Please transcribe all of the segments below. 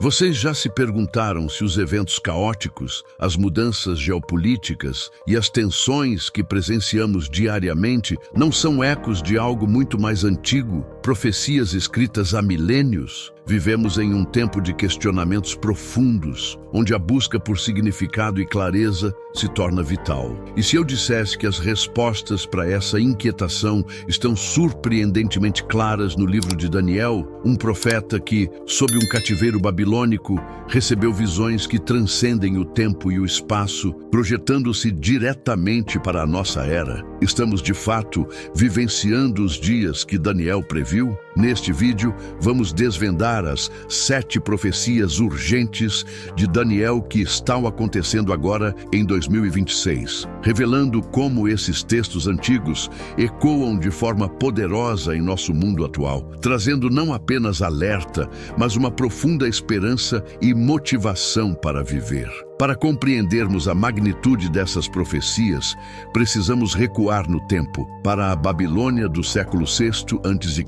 Vocês já se perguntaram se os eventos caóticos, as mudanças geopolíticas e as tensões que presenciamos diariamente não são ecos de algo muito mais antigo, profecias escritas há milênios? Vivemos em um tempo de questionamentos profundos, onde a busca por significado e clareza se torna vital. E se eu dissesse que as respostas para essa inquietação estão surpreendentemente claras no livro de Daniel, um profeta que, sob um cativeiro babilônico, recebeu visões que transcendem o tempo e o espaço, projetando-se diretamente para a nossa era? Estamos, de fato, vivenciando os dias que Daniel previu? Neste vídeo, vamos desvendar as 7 profecias urgentes de Daniel que estão acontecendo agora em 2026, revelando como esses textos antigos ecoam de forma poderosa em nosso mundo atual, trazendo não apenas alerta, mas uma profunda esperança e motivação para viver. Para compreendermos a magnitude dessas profecias, precisamos recuar no tempo, para a Babilônia do século VI a.C.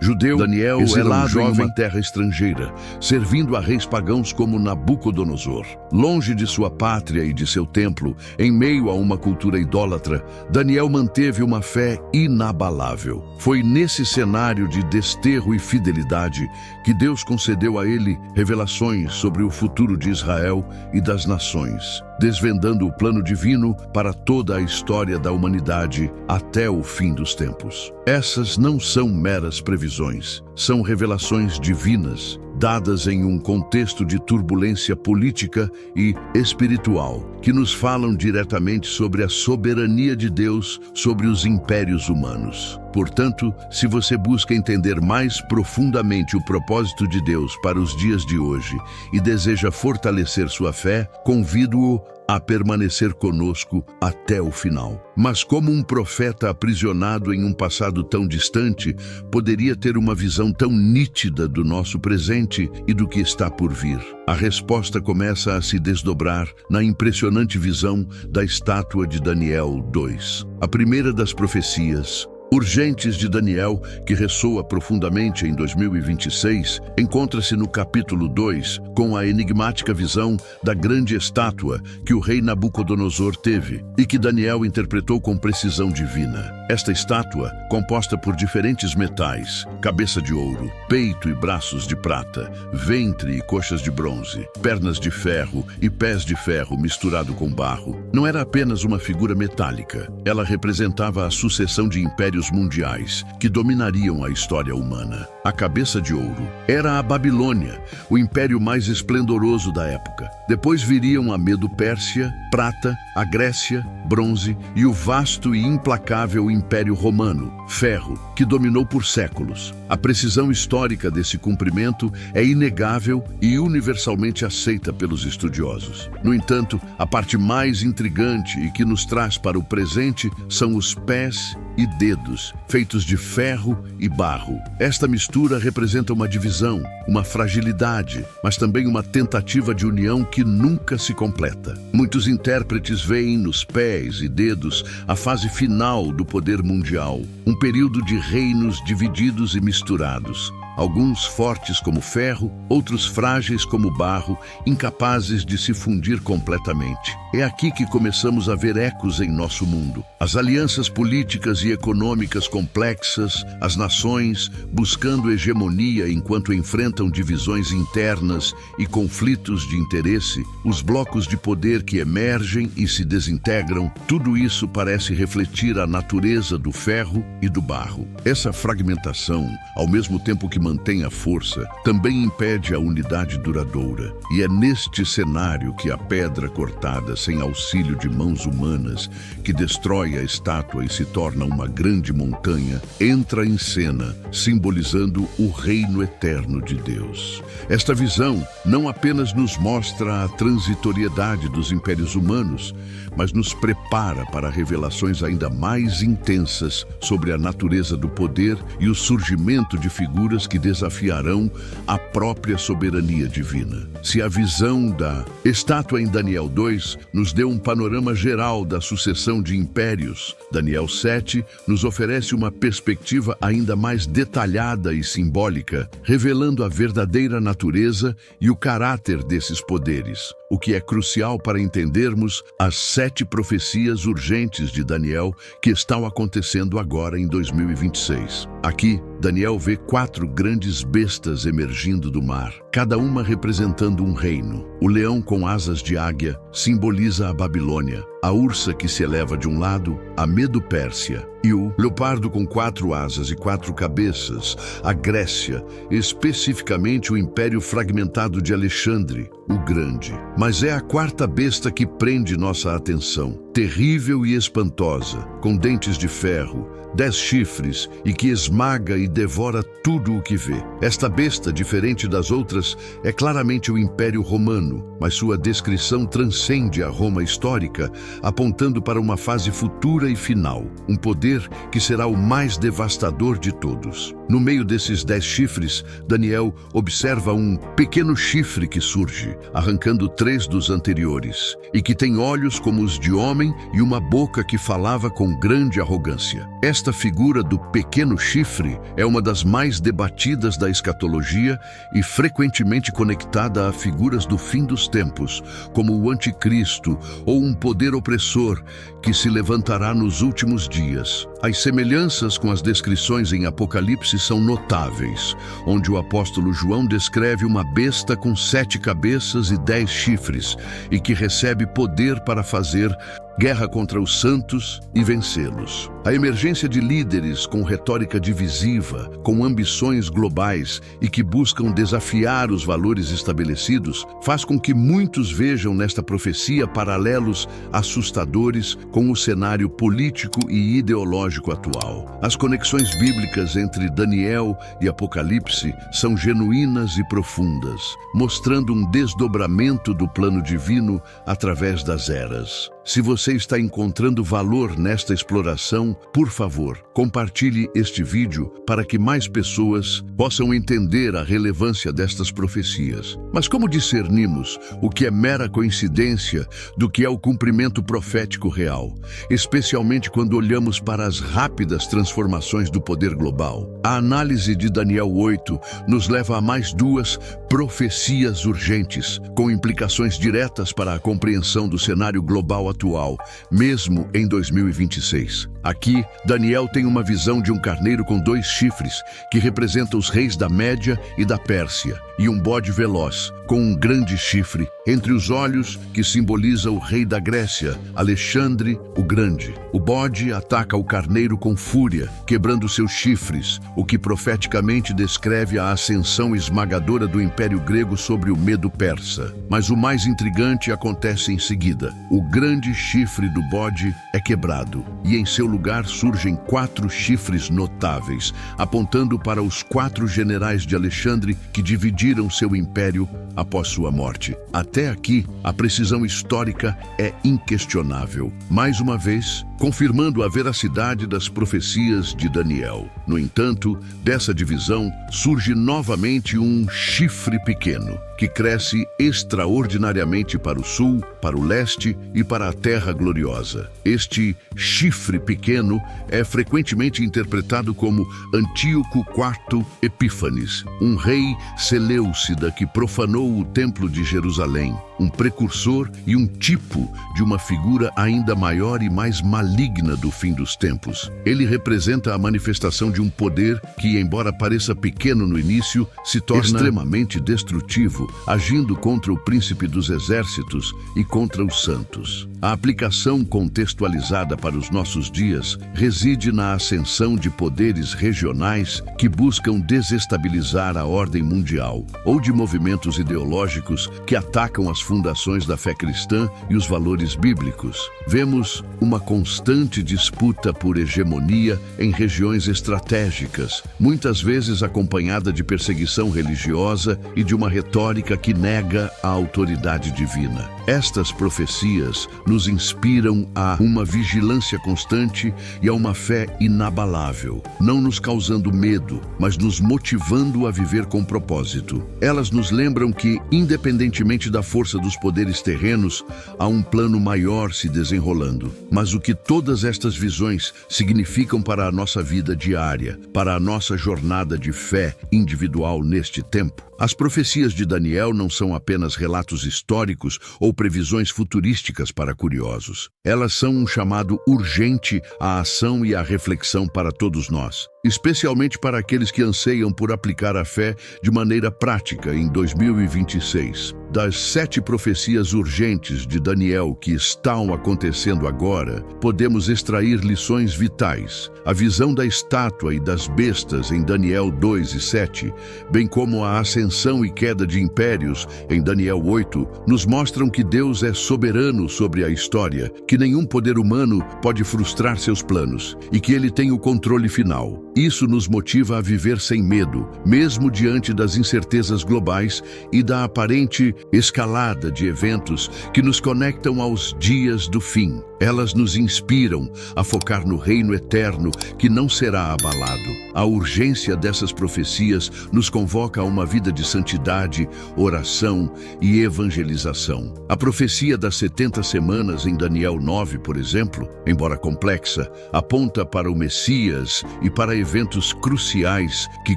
Judeu, Daniel era um jovem em uma terra estrangeira, servindo a reis pagãos como Nabucodonosor. Longe de sua pátria e de seu templo, em meio a uma cultura idólatra, Daniel manteve uma fé inabalável. Foi nesse cenário de desterro e fidelidade que Deus concedeu a ele revelações sobre o futuro de Israel e das nações, desvendando o plano divino para toda a história da humanidade até o fim dos tempos. Essas não são meras previsões, são revelações divinas, dadas em um contexto de turbulência política e espiritual, que nos falam diretamente sobre a soberania de Deus sobre os impérios humanos. Portanto, se você busca entender mais profundamente o propósito de Deus para os dias de hoje e deseja fortalecer sua fé, convido-o a permanecer conosco até o final. Mas como um profeta aprisionado em um passado tão distante poderia ter uma visão tão nítida do nosso presente e do que está por vir? A resposta começa a se desdobrar na impressionante visão da estátua de Daniel 2. A primeira das profecias urgentes de Daniel, que ressoa profundamente em 2026, encontra-se no capítulo 2, com a enigmática visão da grande estátua que o rei Nabucodonosor teve e que Daniel interpretou com precisão divina. Esta estátua, composta por diferentes metais, cabeça de ouro, peito e braços de prata, ventre e coxas de bronze, pernas de ferro e pés de ferro misturado com barro, não era apenas uma figura metálica. Ela representava a sucessão de impérios mundiais que dominariam a história humana. A cabeça de ouro era a Babilônia, o império mais esplendoroso da época. Depois viriam a Medo-Pérsia, prata, a Grécia, bronze e o vasto e implacável Império Romano, ferro, que dominou por séculos. A precisão histórica desse cumprimento é inegável e universalmente aceita pelos estudiosos. No entanto, a parte mais intrigante e que nos traz para o presente são os pés e dedos, feitos de ferro e barro. Esta mistura representa uma divisão, uma fragilidade, mas também uma tentativa de união que nunca se completa. Muitos intérpretes veem nos pés e dedos a fase final do poder mundial, um período de reinos divididos e misturados. Alguns fortes como ferro, outros frágeis como barro, incapazes de se fundir completamente. É aqui que começamos a ver ecos em nosso mundo. As alianças políticas e econômicas complexas, as nações buscando hegemonia enquanto enfrentam divisões internas e conflitos de interesse, os blocos de poder que emergem e se desintegram, tudo isso parece refletir a natureza do ferro e do barro. Essa fragmentação, ao mesmo tempo que mantém a força, também impede a unidade duradoura. E é neste cenário que a pedra cortada sem auxílio de mãos humanas, que destrói a estátua e se torna uma grande montanha, entra em cena, simbolizando o reino eterno de Deus. Esta visão não apenas nos mostra a transitoriedade dos impérios humanos, mas nos prepara para revelações ainda mais intensas sobre a natureza do poder e o surgimento de figuras que desafiarão a própria soberania divina. Se a visão da estátua em Daniel 2 nos deu um panorama geral da sucessão de impérios. Daniel 7 nos oferece uma perspectiva ainda mais detalhada e simbólica, revelando a verdadeira natureza e o caráter desses poderes, o que é crucial para entendermos as 7 profecias urgentes de Daniel que estão acontecendo agora em 2026. Aqui, Daniel vê 4 grandes bestas emergindo do mar, cada uma representando um reino. O leão com asas de águia simboliza a Babilônia, a ursa que se eleva de um lado, a Medo-Pérsia, e o leopardo com 4 asas e 4 cabeças, a Grécia, especificamente o império fragmentado de Alexandre, o Grande. Mas é a 4ª besta que prende nossa atenção, terrível e espantosa, com dentes de ferro, 10 chifres e que esmaga e devora tudo o que vê. Esta besta, diferente das outras, é claramente o Império Romano, mas sua descrição transcende a Roma histórica, apontando para uma fase futura e final, um poder que será o mais devastador de todos. No meio desses 10 chifres, Daniel observa um pequeno chifre que surge, arrancando 3 dos anteriores, e que tem olhos como os de homem e uma boca que falava com grande arrogância. Esta figura do pequeno chifre é uma das mais debatidas da escatologia e frequentemente conectada a figuras do fim dos tempos, como o anticristo ou um poder opressor que se levantará nos últimos dias. As semelhanças com as descrições em Apocalipse são notáveis, onde o apóstolo João descreve uma besta com 7 cabeças e 10 chifres, e que recebe poder para fazer guerra contra os santos e vencê-los. A emergência de líderes com retórica divisiva, com ambições globais e que buscam desafiar os valores estabelecidos, faz com que muitos vejam nesta profecia paralelos assustadores com o cenário político e ideológico atual. As conexões bíblicas entre Daniel e Apocalipse são genuínas e profundas, mostrando um desdobramento do plano divino através das eras. Se você está encontrando valor nesta exploração, por favor, compartilhe este vídeo para que mais pessoas possam entender a relevância destas profecias. Mas como discernimos o que é mera coincidência do que é o cumprimento profético real, especialmente quando olhamos para as rápidas transformações do poder global? A análise de Daniel 8 nos leva a mais 2 profecias urgentes, com implicações diretas para a compreensão do cenário global atual, mesmo em 2026. Aqui, Daniel tem uma visão de um carneiro com 2 chifres, que representa os reis da Média e da Pérsia, e um bode veloz, com um grande chifre, entre os olhos, que simboliza o rei da Grécia, Alexandre o Grande. O bode ataca o carneiro com fúria, quebrando seus chifres, o que profeticamente descreve a ascensão esmagadora do Império Grego sobre o Medo Persa. Mas o mais intrigante acontece em seguida. O grande chifre do bode é quebrado, e em seu lugar surgem 4 chifres notáveis, apontando para os 4 generais de Alexandre que dividiram seu império após sua morte. Até aqui, a precisão histórica é inquestionável, mais uma vez, confirmando a veracidade das profecias de Daniel. No entanto, dessa divisão surge novamente um chifre pequeno, que cresce extraordinariamente para o sul, para o leste e para a terra gloriosa. Este chifre pequeno é frequentemente interpretado como Antíoco IV Epífanes, um rei seleucida que profanou o templo de Jerusalém, um precursor e um tipo de uma figura ainda maior e mais maligna do fim dos tempos. Ele representa a manifestação de um poder que, embora pareça pequeno no início, se torna extremamente destrutivo, agindo contra o príncipe dos exércitos e contra os santos. A aplicação contextualizada para os nossos dias reside na ascensão de poderes regionais que buscam desestabilizar a ordem mundial, ou de movimentos ideológicos que atacam as fundações da fé cristã e os valores bíblicos. Vemos uma constante disputa por hegemonia em regiões estratégicas, muitas vezes acompanhada de perseguição religiosa e de uma retórica que nega a autoridade divina. Estas profecias nos inspiram a uma vigilância constante e a uma fé inabalável, não nos causando medo, mas nos motivando a viver com propósito. Elas nos lembram que, independentemente da força dos poderes terrenos, há um plano maior se desenrolando. Mas o que todas estas visões significam para a nossa vida diária, para a nossa jornada de fé individual neste tempo? As profecias de Daniel não são apenas relatos históricos ou previsões futurísticas para curiosos. Elas são um chamado urgente à ação e à reflexão para todos nós, especialmente para aqueles que anseiam por aplicar a fé de maneira prática em 2026. Das 7 profecias urgentes de Daniel que estão acontecendo agora, podemos extrair lições vitais. A visão da estátua e das bestas em Daniel 2 e 7, bem como a ascensão e queda de impérios em Daniel 8, nos mostram que Deus é soberano sobre a história, que nenhum poder humano pode frustrar seus planos e que Ele tem o controle final. Isso nos motiva a viver sem medo, mesmo diante das incertezas globais e da aparente escalada de eventos que nos conectam aos dias do fim. Elas nos inspiram a focar no reino eterno que não será abalado. A urgência dessas profecias nos convoca a uma vida de santidade, oração e evangelização. A profecia das 70 semanas em Daniel 9, por exemplo, embora complexa, aponta para o Messias e para eventos cruciais que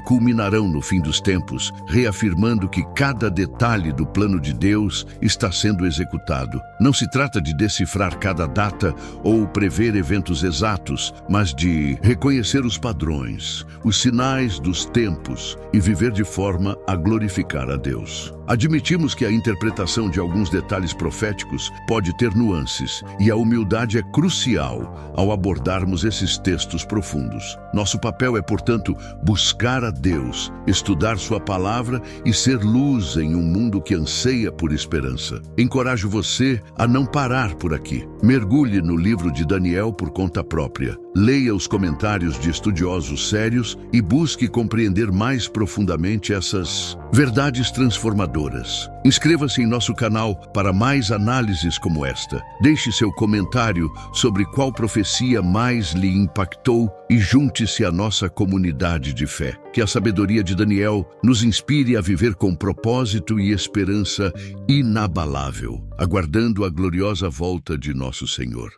culminarão no fim dos tempos, reafirmando que cada detalhe do plano de Deus está sendo executado. Não se trata de decifrar cada data ou prever eventos exatos, mas de reconhecer os padrões, os sinais dos tempos e viver de forma a glorificar a Deus. Admitimos que a interpretação de alguns detalhes proféticos pode ter nuances, e a humildade é crucial ao abordarmos esses textos profundos. Nosso papel é, portanto, buscar a Deus, estudar sua palavra e ser luz em um mundo que anseia por esperança. Encorajo você a não parar por aqui. Mergulhe no livro de Daniel por conta própria. Leia os comentários de estudiosos sérios e busque compreender mais profundamente essas verdades transformadoras. Inscreva-se em nosso canal para mais análises como esta. Deixe seu comentário sobre qual profecia mais lhe impactou e junte-se à nossa comunidade de fé. Que a sabedoria de Daniel nos inspire a viver com propósito e esperança inabalável, aguardando a gloriosa volta de nosso Senhor.